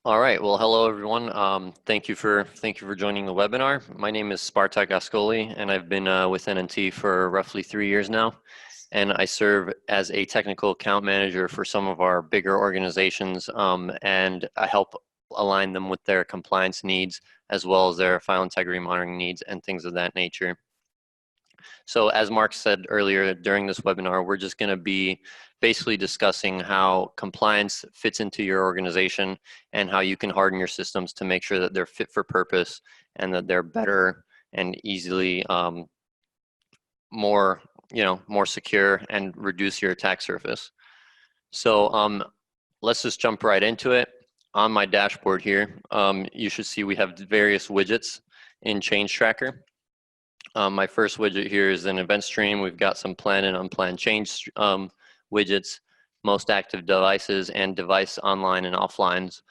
All right. Well, hello everyone. Thank you for joining the webinar. My name is Spartak Ascoli, and I've been with NNT for roughly 3 years now. And I serve as a technical account manager for some of our bigger organizations, and I help align them with their compliance needs as well as their file integrity monitoring needs and things of that nature. So as Mark said earlier during this webinar, we're just going to be basically discussing how compliance fits into your organization and how you can harden your systems to make sure that they're fit for purpose and that they're better and easily more, more secure and reduce your attack surface. So let's just jump right into it. On my dashboard here, you should see we have various widgets in Change Tracker. My first widget here is an event stream. We've got some planned and unplanned change widgets, most active devices, and device online and offlines.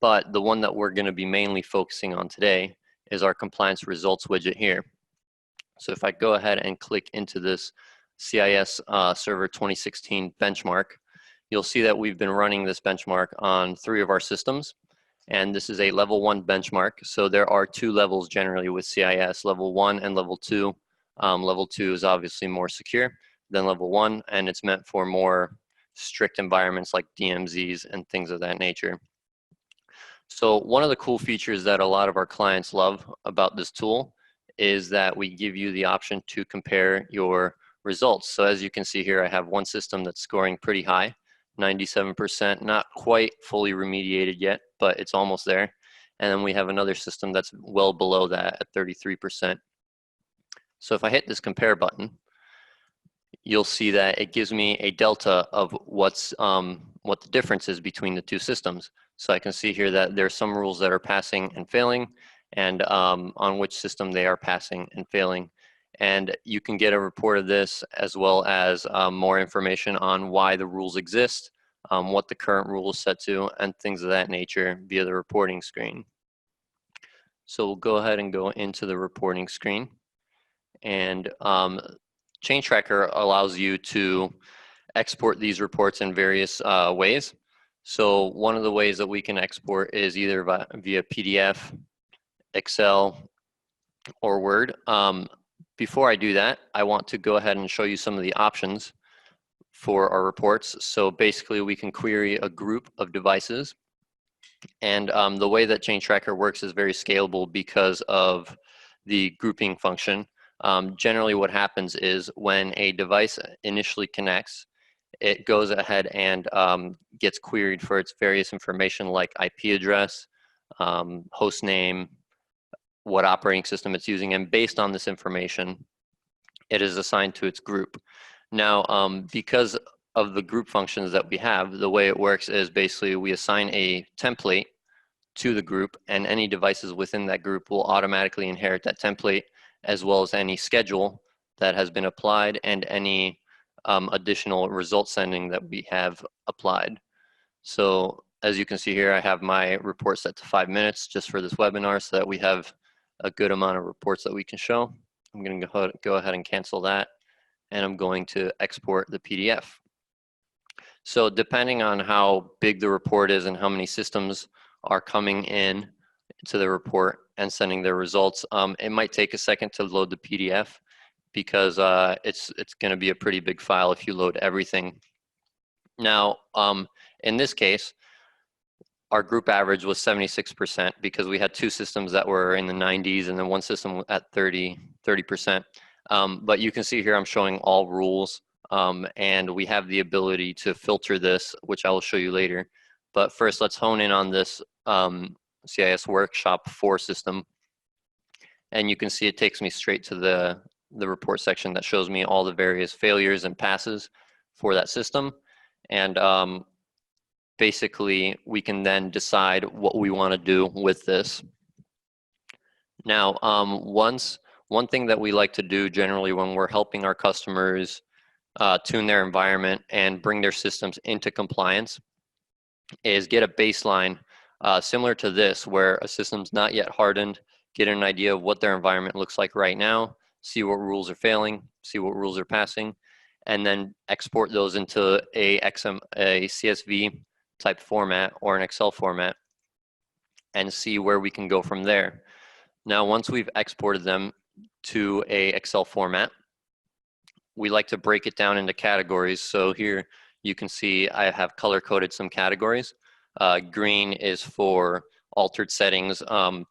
But the one that we're going to be mainly focusing on today is our compliance results widget here. So if I go ahead and click into this CIS Server 2016 benchmark, you'll see that we've been running this benchmark on 3 of our systems. And this is a level 1 benchmark. So there are 2 levels generally with CIS, level 1 and level 2. Level 2 is obviously more secure than level 1, and it's meant for more strict environments like DMZs and things of that nature. So one of the cool features that a lot of our clients love about this tool is that we give you the option to compare your results. So as you can see here, I have one system that's scoring pretty high, 97%, not quite fully remediated yet, but it's almost there. And then we have another system that's well below that at 33%. So if I hit this compare button, you'll see that it gives me a delta of what the difference is between the 2 systems. So I can see here that there's some rules that are passing and failing, and on which system they are passing and failing. And you can get a report of this as well as more information on why the rules exist, what the current rule is set to, and things of that nature via the reporting screen. So we'll go ahead and go into the reporting screen. And Change Tracker allows you to export these reports in various ways. So one of the ways that we can export is either via PDF, Excel, or Word. Before I do that, I want to go ahead and show you some of the options for our reports. So basically we can query a group of devices. And the way that Change Tracker works is very scalable because of the grouping function. Generally what happens is when a device initially connects, it goes ahead and gets queried for its various information like IP address, host name, what operating system it's using, and based on this information, it is assigned to its group. Now, because of the group functions that we have, the way it works is basically we assign a template to the group, and any devices within that group will automatically inherit that template, as well as any schedule that has been applied and any additional result sending that we have applied. So as you can see here, I have my report set to 5 minutes just for this webinar so that we have a good amount of reports that we can show. I'm going to go ahead and cancel that, and I'm going to export the PDF. So depending on how big the report is and how many systems are coming in to the report and sending their results, it might take a second to load the PDF because it's going to be a pretty big file if you load everything. Now, in this case, our group average was 76% because we had 2 systems that were in the 90s and then one system at 30%. But you can see here I'm showing all rules, and we have the ability to filter this, which I will show you later. But first, let's hone in on this CIS Workshop 4 system. And you can see it takes me straight to the report section that shows me all the various failures and passes for that system. And basically, we can then decide what we want to do with this. Now, one thing that we like to do generally when we're helping our customers tune their environment and bring their systems into compliance is get a baseline similar to this, where a system's not yet hardened, get an idea of what their environment looks like right now, see what rules are failing, see what rules are passing, and then export those into a CSV type format or an Excel format and see where we can go from there. Now, once we've exported them to a Excel format, we like to break it down into categories. So here you can see I have color coded some categories. Green is for altered settings.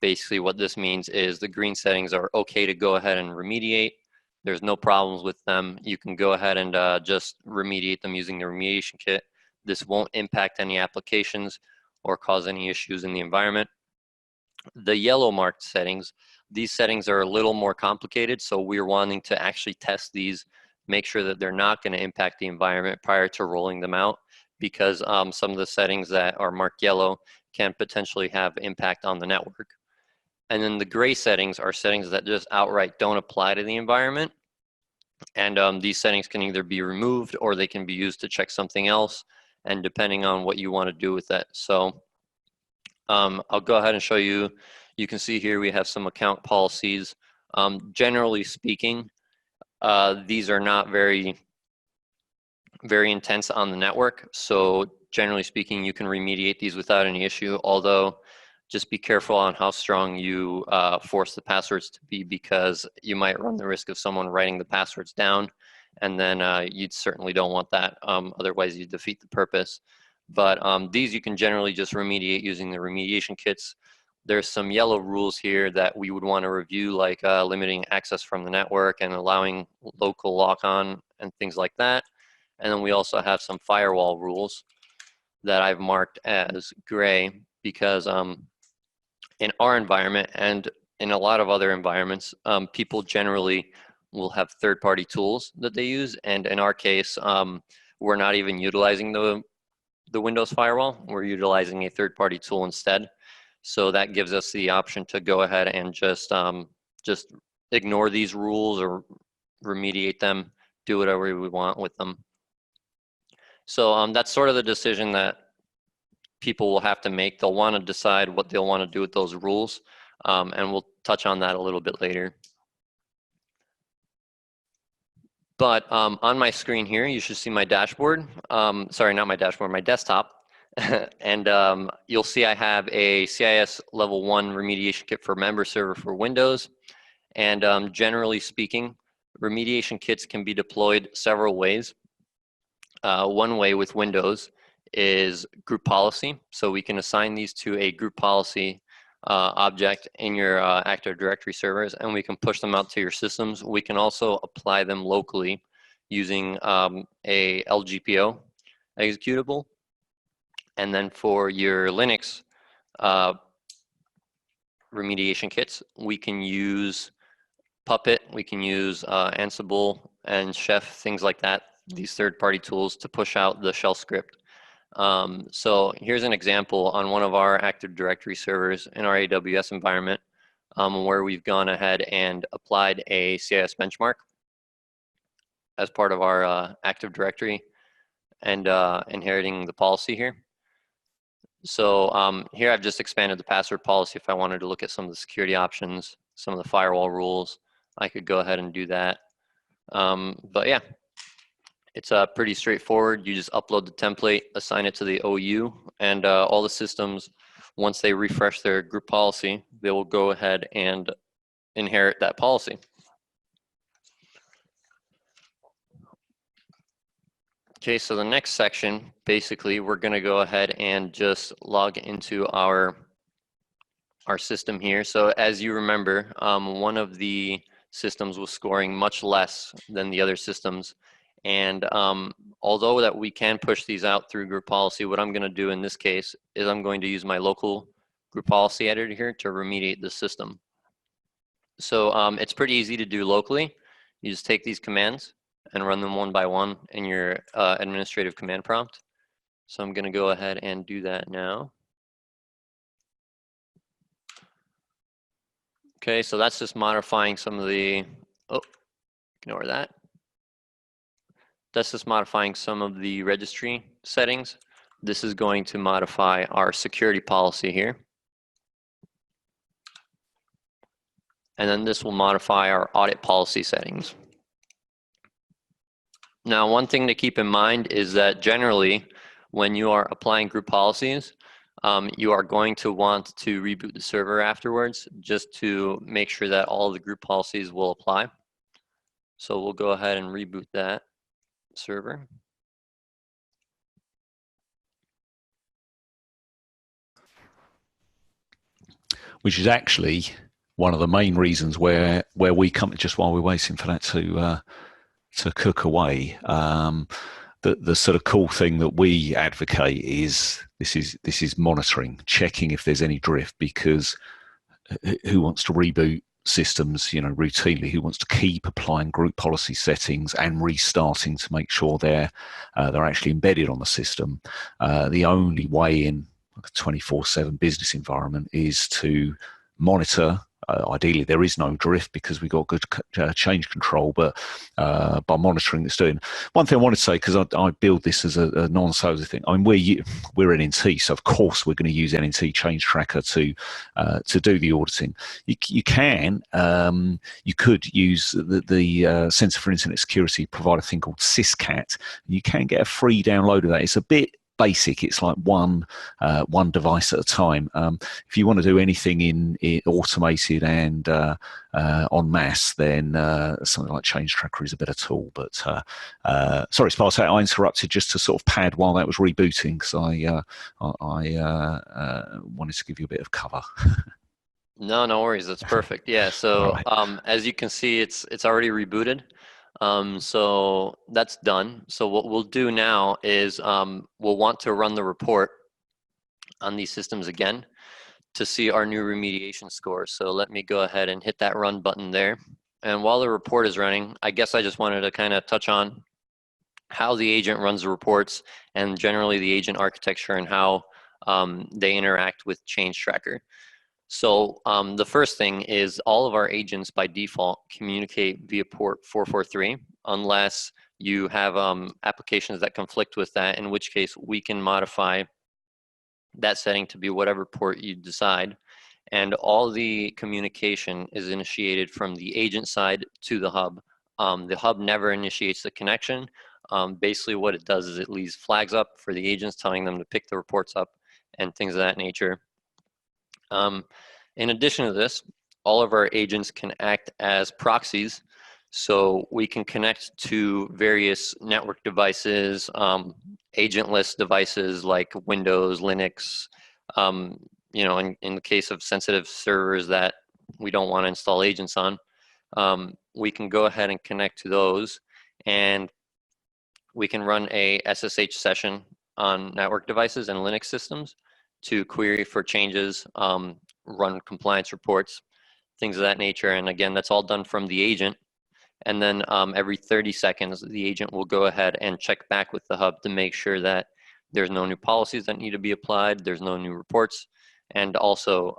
Basically what this means is the green settings are okay to go ahead and remediate. There's no problems with them. You can go ahead and just remediate them using the remediation kit. This won't impact any applications or cause any issues in the environment. The yellow marked settings, these settings are a little more complicated, so we're wanting to actually test these, make sure that they're not going to impact the environment prior to rolling them out, because some of the settings that are marked yellow can potentially have impact on the network. And then the gray settings are settings that just outright don't apply to the environment. And these settings can either be removed or they can be used to check something else, and depending on what you want to do with that. So I'll go ahead and show you. You can see here we have some account policies. Generally speaking, these are not very intense on the network. So generally speaking, you can remediate these without any issue, although just be careful on how strong you force the passwords to be, because you might run the risk of someone writing the passwords down, and then you certainly don't want that. Otherwise, you defeat the purpose. But these you can generally just remediate using the remediation kits. There's some yellow rules here that we would want to review, like limiting access from the network and allowing local lock-on and things like that. And then we also have some firewall rules that I've marked as gray, because in our environment and in a lot of other environments, people generally will have third-party tools that they use. And in our case, we're not even utilizing the Windows firewall. We're utilizing a third-party tool instead. So that gives us the option to go ahead and just ignore these rules or remediate them, do whatever we want with them. So that's sort of the decision that people will have to make. They'll want to decide what they'll want to do with those rules, and we'll touch on that a little bit later. But on my screen here, you should see my dashboard. Sorry, not my dashboard, my desktop. And you'll see I have a CIS level 1 remediation kit for member server for Windows. And generally speaking, remediation kits can be deployed several ways. One way with Windows is group policy. So we can assign these to a group policy object in your Active Directory servers, and we can push them out to your systems. We can also apply them locally using a LGPO executable. And then for your Linux remediation kits, we can use Puppet, we can use Ansible and Chef, things like that, these third-party tools to push out the shell script. So here's an example on one of our Active Directory servers in our AWS environment, where we've gone ahead and applied a CIS benchmark as part of our Active Directory and inheriting the policy here. So here I've just expanded the password policy. If I wanted to look at some of the security options, some of the firewall rules, I could go ahead and do that. But yeah, it's pretty straightforward. You just upload the template, assign it to the OU, and all the systems, once they refresh their group policy, they will go ahead and inherit that policy. Okay, so the next section, basically, we're going to go ahead and just log into our system here. So as you remember, one of the systems was scoring much less than the other systems. And although that we can push these out through group policy, what I'm going to do in this case is I'm going to use my local group policy editor here to remediate the system. So it's pretty easy to do locally. You just take these commands and run them one by one in your administrative command prompt. So I'm going to go ahead and do that now. Okay, so that's just modifying some of the, oh, ignore that. That's just modifying some of the registry settings. This is going to modify our security policy here. And then this will modify our audit policy settings. Now, one thing to keep in mind is that generally, when you are applying group policies, you are going to want to reboot the server afterwards just to make sure that all of the group policies will apply. So we'll go ahead and reboot that server. Which is actually one of the main reasons where we come, just while we're waiting for that to cook away. The sort of cool thing that we advocate is this is monitoring, checking if there's any drift, because who wants to reboot systems, routinely? Who wants to keep applying group policy settings and restarting to make sure they're actually embedded on the system? The only way in a 24/7 business environment is to monitor. Ideally, there is no drift because we've got good change control, but by monitoring this doing. One thing I want to say, because I build this as a non-salesy thing, I mean, we're NNT, so of course we're going to use NNT Change Tracker to do the auditing. You could use the Centre for Internet Security provide a thing called CIS. You can get a free download of that. It's a bit basic. It's like one device at a time. If you want to do anything in automated and en masse, then something like Change Tracker is a better tool. But sorry, Sparta, I interrupted just to sort of pad while that was rebooting, because I wanted to give you a bit of cover. No worries. That's perfect. Yeah. So right. As you can see, it's already rebooted. So that's done. So what we'll do now is we'll want to run the report on these systems again to see our new remediation score. So let me go ahead and hit that run button there. And while the report is running, I guess I just wanted to kind of touch on how the agent runs the reports and generally the agent architecture and how they interact with Change Tracker. So the first thing is all of our agents by default communicate via port 443 unless you have applications that conflict with that, in which case we can modify that setting to be whatever port you decide. And all the communication is initiated from the agent side to the hub. The hub never initiates the connection. Basically what it does is it leaves flags up for the agents telling them to pick the reports up and things of that nature. In addition to this, all of our agents can act as proxies, so we can connect to various network devices, agentless devices like Windows, Linux. In the case of sensitive servers that we don't want to install agents on, we can go ahead and connect to those, and we can run a SSH session on network devices and Linux systems to query for changes, run compliance reports, things of that nature. And again, that's all done from the agent. And then every 30 seconds, the agent will go ahead and check back with the hub to make sure that there's no new policies that need to be applied, there's no new reports, and also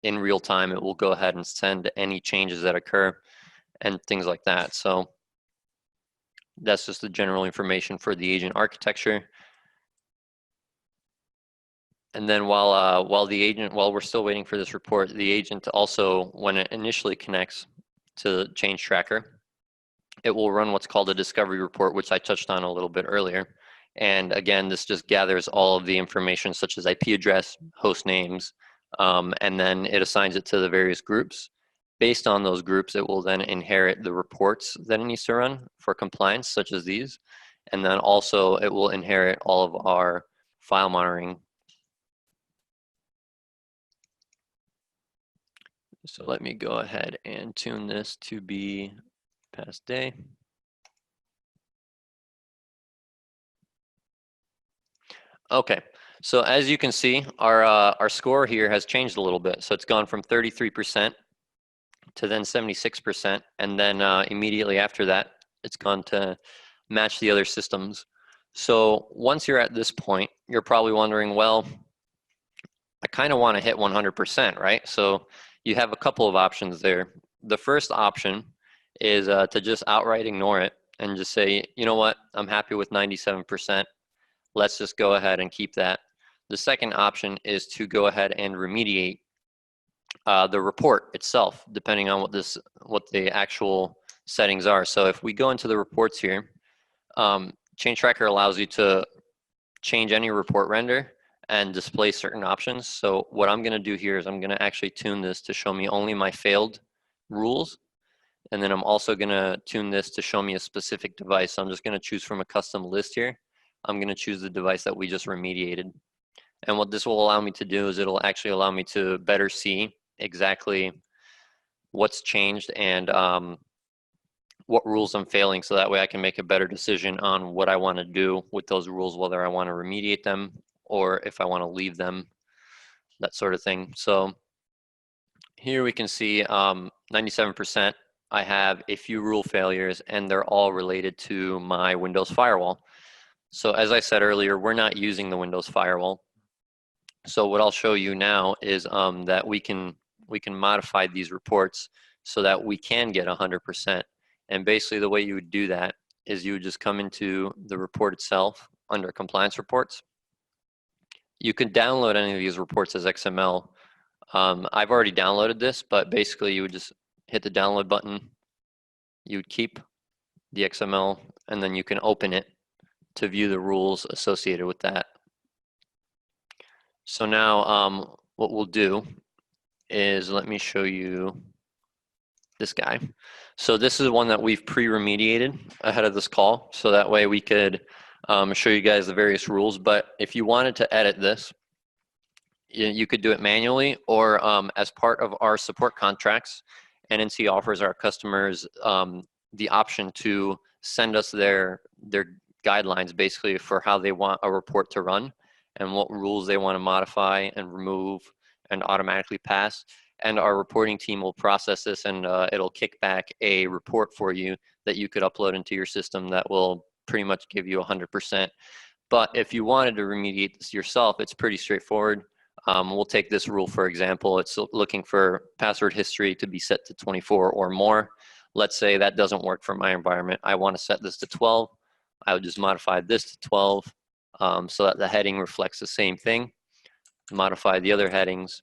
in real time, it will go ahead and send any changes that occur and things like that. So that's just the general information for the agent architecture. And then while we're still waiting for this report, the agent also, when it initially connects to Change Tracker, it will run what's called a discovery report, which I touched on a little bit earlier. And again, this just gathers all of the information such as IP address, host names, and then it assigns it to the various groups. Based on those groups, it will then inherit the reports that it needs to run for compliance, such as these. And then also it will inherit all of our file monitoring. So let me go ahead and tune this to be past day. Okay, so as you can see, our score here has changed a little bit. So it's gone from 33% to then 76%, and then immediately after that, it's gone to match the other systems. So once you're at this point, you're probably wondering, well, I kind of want to hit 100%, right? So you have a couple of options there. The first option is to just outright ignore it and just say, you know what, I'm happy with 97%. Let's just go ahead and keep that. The second option is to go ahead and remediate the report itself, depending on what the actual settings are. So if we go into the reports here, Change Tracker allows you to change any report render and display certain options. So what I'm going to do here is I'm going to actually tune this to show me only my failed rules. And then I'm also going to tune this to show me a specific device. So I'm just going to choose from a custom list here. I'm going to choose the device that we just remediated. And what this will allow me to do is it'll actually allow me to better see exactly what's changed and what rules I'm failing, so that way I can make a better decision on what I want to do with those rules, whether I want to remediate them or if I want to leave them, that sort of thing. So here we can see 97%. I have a few rule failures and they're all related to my Windows firewall. So as I said earlier, we're not using the Windows firewall. So what I'll show you now is that we can modify these reports so that we can get 100%. And basically the way you would do that is you would just come into the report itself under compliance reports. You can download any of these reports as XML. I've already downloaded this, but basically you would just hit the download button. You would keep the XML and then you can open it to view the rules associated with that. So now what we'll do is, let me show you this guy. So this is one that we've pre-remediated ahead of this call, so that way we could show you guys the various rules. But if you wanted to edit this, you could do it manually, or as part of our support contracts, NNT offers our customers the option to send us their guidelines basically for how they want a report to run and what rules they want to modify and remove and automatically pass. And our reporting team will process this, and it'll kick back a report for you that you could upload into your system that will pretty much give you 100%. But if you wanted to remediate this yourself, it's pretty straightforward. We'll take this rule, for example. It's looking for password history to be set to 24 or more. Let's say that doesn't work for my environment. I want to set this to 12. I would just modify this to 12 so that the heading reflects the same thing. Modify the other headings.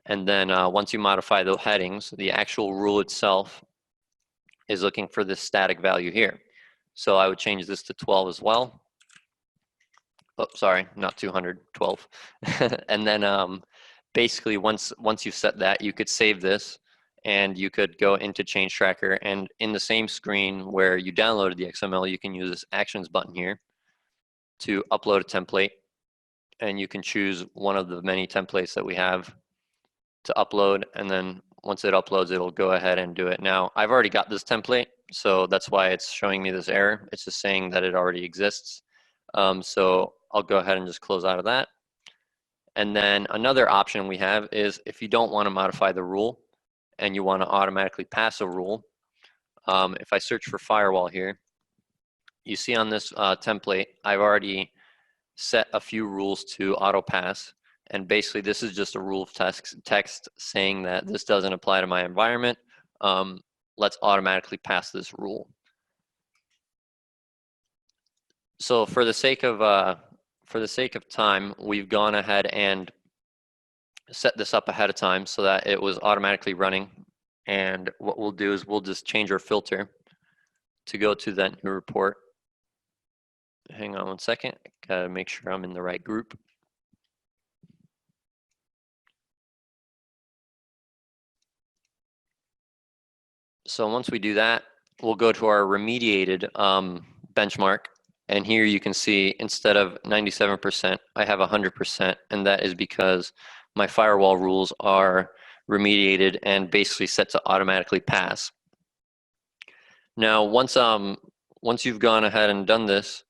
And then once you modify the headings, the actual rule itself is looking for this static value here. So I would change this to 12 as well. Oh, sorry, not 200, 12. And then basically once you've set that, you could save this and you could go into Change Tracker, and in the same screen where you downloaded the XML, you can use this Actions button here to upload a template, and you can choose one of the many templates that we have to upload, and then once it uploads, it'll go ahead and do it. Now, I've already got this template, so that's why it's showing me this error. It's just saying that it already exists. So I'll go ahead and just close out of that. And then another option we have is if you don't want to modify the rule and you want to automatically pass a rule, if I search for firewall here, you see on this template, I've already set a few rules to auto pass. And basically this is just a rule of text saying that this doesn't apply to my environment. Let's automatically pass this rule. So for the sake of time, we've gone ahead and set this up ahead of time so that it was automatically running. And what we'll do is we'll just change our filter to go to that new report. Hang on one second, gotta make sure I'm in the right group. So once we do that, we'll go to our remediated benchmark. And here you can see instead of 97%, I have 100%. And that is because my firewall rules are remediated and basically set to automatically pass. Now, once you've gone ahead and done this,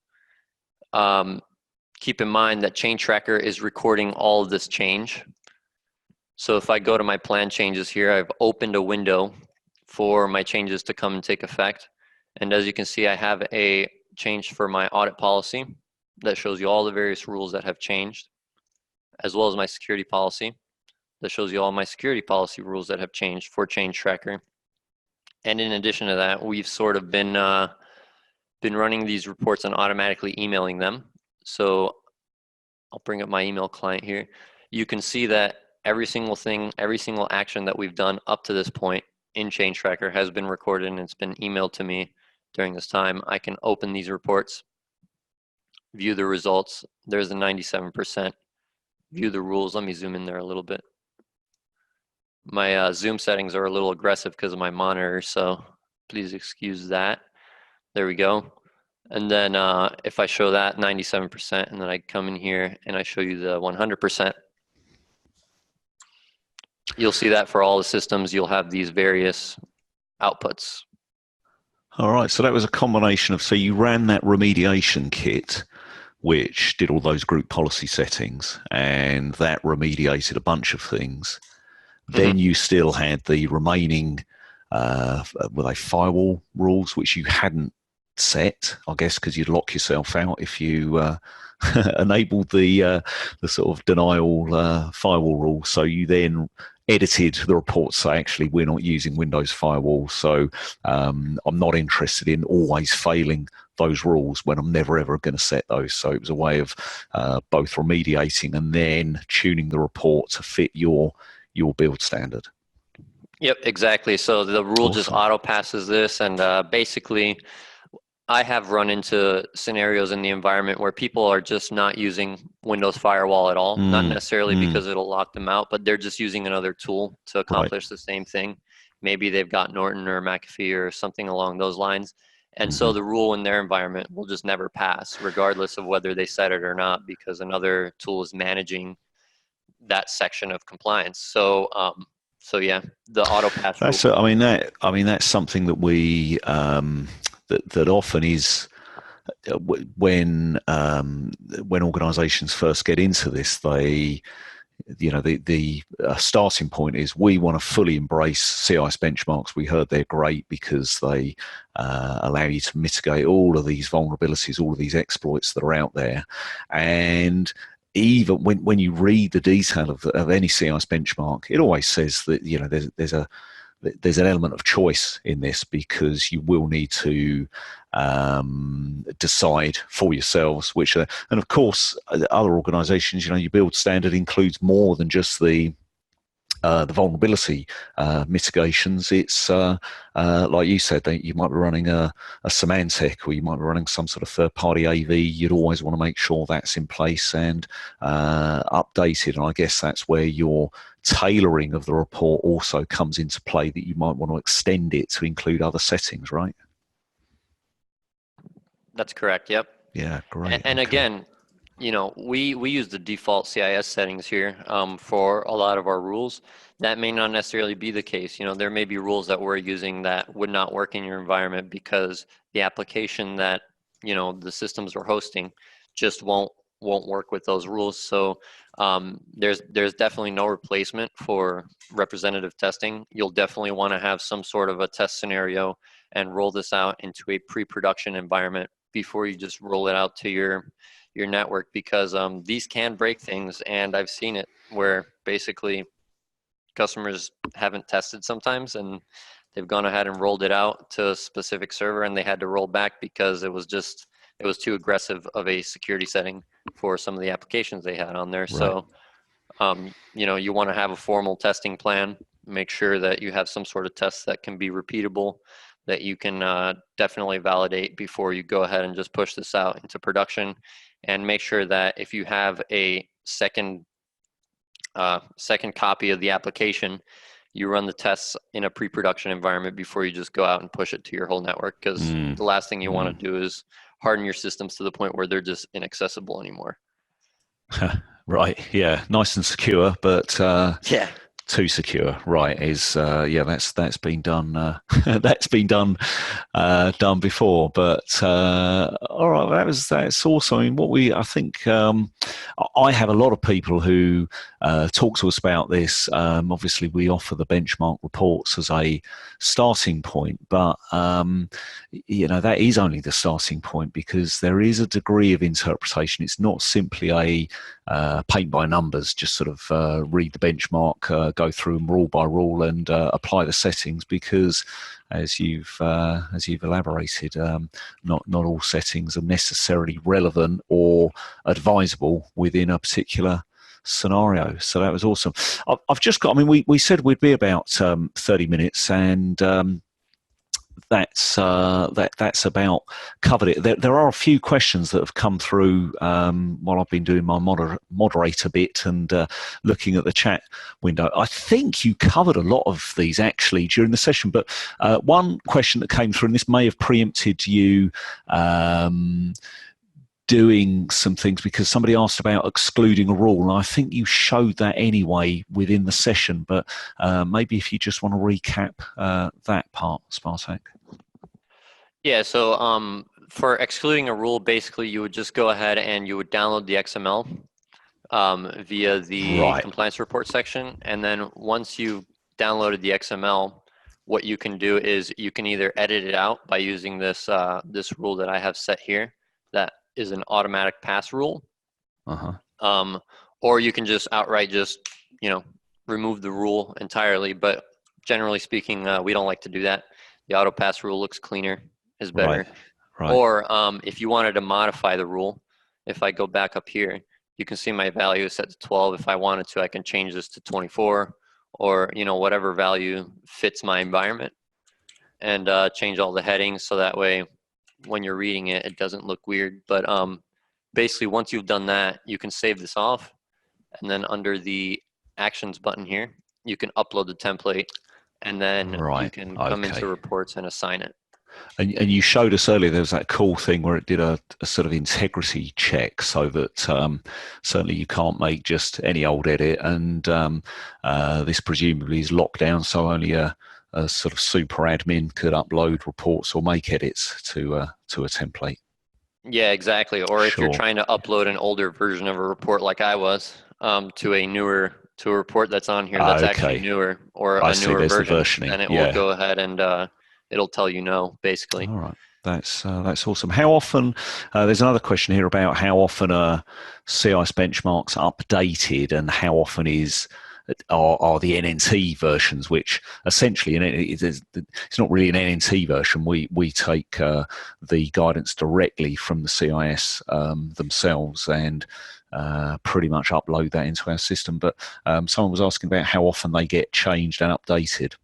keep in mind that Change Tracker is recording all of this change. So if I go to my plan changes here, I've opened a window for my changes to come and take effect. And as you can see, I have a change for my audit policy that shows you all the various rules that have changed, as well as my security policy that shows you all my security policy rules that have changed for Change Tracker. And in addition to that, we've sort of been running these reports and automatically emailing them. So I'll bring up my email client here. You can see that every single thing, every single action that we've done up to this point in Change Tracker has been recorded and it's been emailed to me during this time. I can open these reports view the results. There's a 97% view the rules. Let me zoom in there a little bit. My zoom settings are a little aggressive because of my monitor, so please excuse that. There we go. And then if I show that 97%, and then I come in here and I show you the 100%, you'll see that for all the systems, you'll have these various outputs. All right, so that was a combination of, so you ran that remediation kit, which did all those group policy settings, and that remediated a bunch of things. Then you still had the remaining, were they firewall rules, which you hadn't set, I guess, because you'd lock yourself out if you enabled the sort of denial firewall rule. So you then edited the report to say, actually, we're not using Windows Firewall, so I'm not interested in always failing those rules when I'm never ever going to set those. So it was a way of both remediating and then tuning the report to fit your build standard. Yep, exactly. So the rule just auto passes this, and basically I have run into scenarios in the environment where people are just not using Windows Firewall at all, not necessarily because it'll lock them out, but they're just using another tool to accomplish the same thing. Maybe they've got Norton or McAfee or something along those lines. And so the rule in their environment will just never pass, regardless of whether they set it or not, because another tool is managing that section of compliance. So yeah, the auto pass rule. I mean that's something that we that often is when organisations first get into this, they, you know, the starting point is we want to fully embrace CIS benchmarks. We heard they're great because they allow you to mitigate all of these vulnerabilities, all of these exploits that are out there. And even when you read the detail of any CIS benchmark, it always says that, you know, there's an element of choice in this, because you will need to decide for yourselves which and of course other organizations, you know, your build standard includes more than just the vulnerability mitigations. It's like you said, that you might be running a Symantec, or you might be running some sort of third-party AV. You'd always want to make sure that's in place and updated. And I guess that's where your tailoring of the report also comes into play, that you might want to extend it to include other settings, right? That's correct. Yep. Yeah, great. And again, you know, we use the default CIS settings here for a lot of our rules. That may not necessarily be the case. You know, there may be rules that we're using that would not work in your environment because the application that, you know, the systems are hosting just won't work with those rules. So there's definitely no replacement for representative testing. You'll definitely want to have some sort of a test scenario and roll this out into a pre-production environment before you just roll it out to your network, because these can break things, and I've seen it where basically customers haven't tested sometimes, and they've gone ahead and rolled it out to a specific server, and they had to roll back because it was too aggressive of a security setting for some of the applications they had on there. Right. So you know, you want to have a formal testing plan, make sure that you have some sort of test that can be repeatable, that you can definitely validate before you go ahead and just push this out into production. And make sure that if you have a second copy of the application, you run the tests in a pre-production environment before you just go out and push it to your whole network, because the last thing you want to do is harden your systems to the point where they're just inaccessible anymore. Right. Yeah. Nice and secure, but yeah. Too secure, right? Is that's been done. That's been done before. But all right, that's awesome. I mean, I think I have a lot of people who talk to us about this. Obviously, we offer the benchmark reports as a starting point, but you know, that is only the starting point, because there is a degree of interpretation. It's not simply a paint by numbers, just sort of read the benchmark, go through them rule by rule, and apply the settings, because as you've elaborated, not all settings are necessarily relevant or advisable within a particular scenario. So that was awesome. I've just got, I mean, we said we'd be about 30 minutes, and that's about covered it. There are a few questions that have come through while I've been doing my moderator bit and looking at the chat window. I think you covered a lot of these actually during the session, but one question that came through, and this may have preempted you doing some things, because somebody asked about excluding a rule, and I think you showed that anyway within the session, but maybe if you just want to recap that part, Spartak. Yeah, so for excluding a rule, basically you would just go ahead and you would download the XML via the compliance report section, and then once you've downloaded the XML, what you can do is you can either edit it out by using this this rule that I have set here, that is an automatic pass rule, or you can just outright just remove the rule entirely. But generally speaking, we don't like to do that. The auto pass rule looks cleaner, is better. Right. Or if you wanted to modify the rule, if I go back up here, you can see my value is set to 12. If I wanted to, I can change this to 24, or whatever value fits my environment, and change all the headings so that way when you're reading it, it doesn't look weird. But basically, once you've done that, you can save this off, and then under the actions button here, you can upload the template, and then you can come into reports and assign it. And you showed us earlier there was that cool thing where it did a sort of integrity check, so that certainly you can't make just any old edit, and this presumably is locked down, so only a sort of super admin could upload reports or make edits to a template. Yeah, exactly. Or if you're trying to upload an older version of a report like I was to a report that's on here that's actually newer, or a newer version, then it will go ahead and it'll tell you no, basically. All right. That's awesome. How often, there's another question here about how often are CIS benchmarks updated, and how often are the NNT versions, which essentially it's not really an NNT version. We take the guidance directly from the CIS themselves and pretty much upload that into our system. But someone was asking about how often they get changed and updated.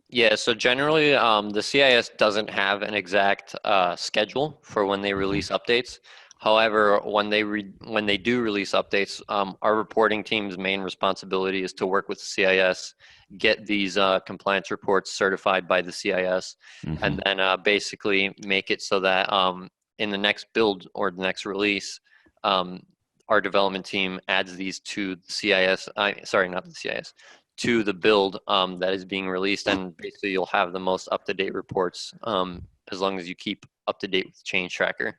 Yeah, so generally the CIS doesn't have an exact schedule for when they release updates. However, when they do release updates, our reporting team's main responsibility is to work with the CIS, get these compliance reports certified by the CIS, and then basically make it so that in the next build or the next release, our development team adds these to the CIS. Sorry, not the CIS. To the build that is being released, and basically you'll have the most up-to-date reports as long as you keep up-to-date with Change Tracker.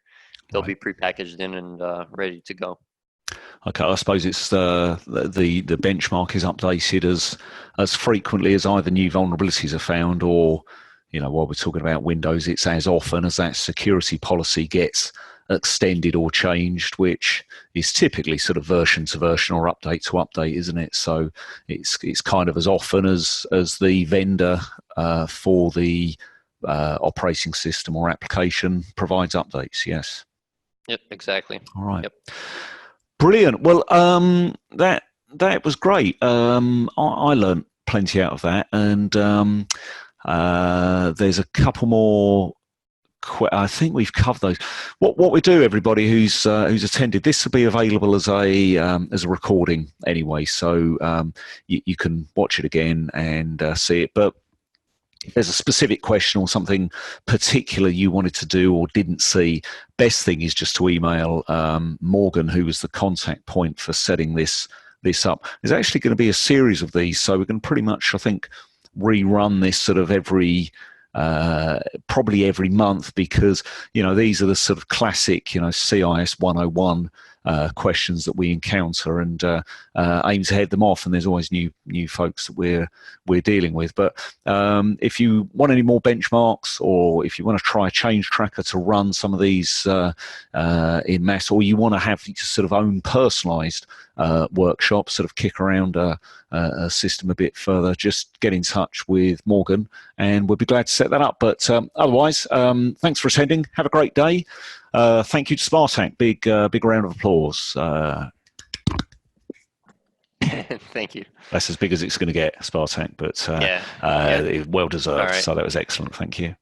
They'll be prepackaged in and ready to go. Okay, I suppose it's the benchmark is updated as frequently as either new vulnerabilities are found, or while we're talking about Windows, it's as often as that security policy gets extended or changed, which is typically sort of version to version or update to update, isn't it? So it's kind of as often as the vendor for the operating system or application provides updates. Yes. Yep, exactly. All right. Yep. Brilliant. Well, that was great. I learned plenty out of that, and there's a couple more. I think we've covered those. What we do, everybody who's attended, this will be available as a recording anyway, so you can watch it again and see it. But if there's a specific question or something particular you wanted to do or didn't see, best thing is just to email Morgan, who was the contact point for setting this up. There's actually going to be a series of these, so we can pretty much, I think, rerun this sort of probably every month, because these are the sort of classic CIS 101 questions that we encounter, and aim to head them off, and there's always new folks that we're dealing with. But if you want any more benchmarks, or if you want to try Change Tracker to run some of these in mass, or you want to have your sort of own personalized workshop, sort of kick around a system a bit further, just get in touch with Morgan and we'll be glad to set that up. But otherwise, thanks for attending. Have a great day. Thank you to Spartak. Big round of applause. Thank you. That's as big as it's going to get, Spartak, but Yeah. well All deserved. right. So that was excellent. Thank you.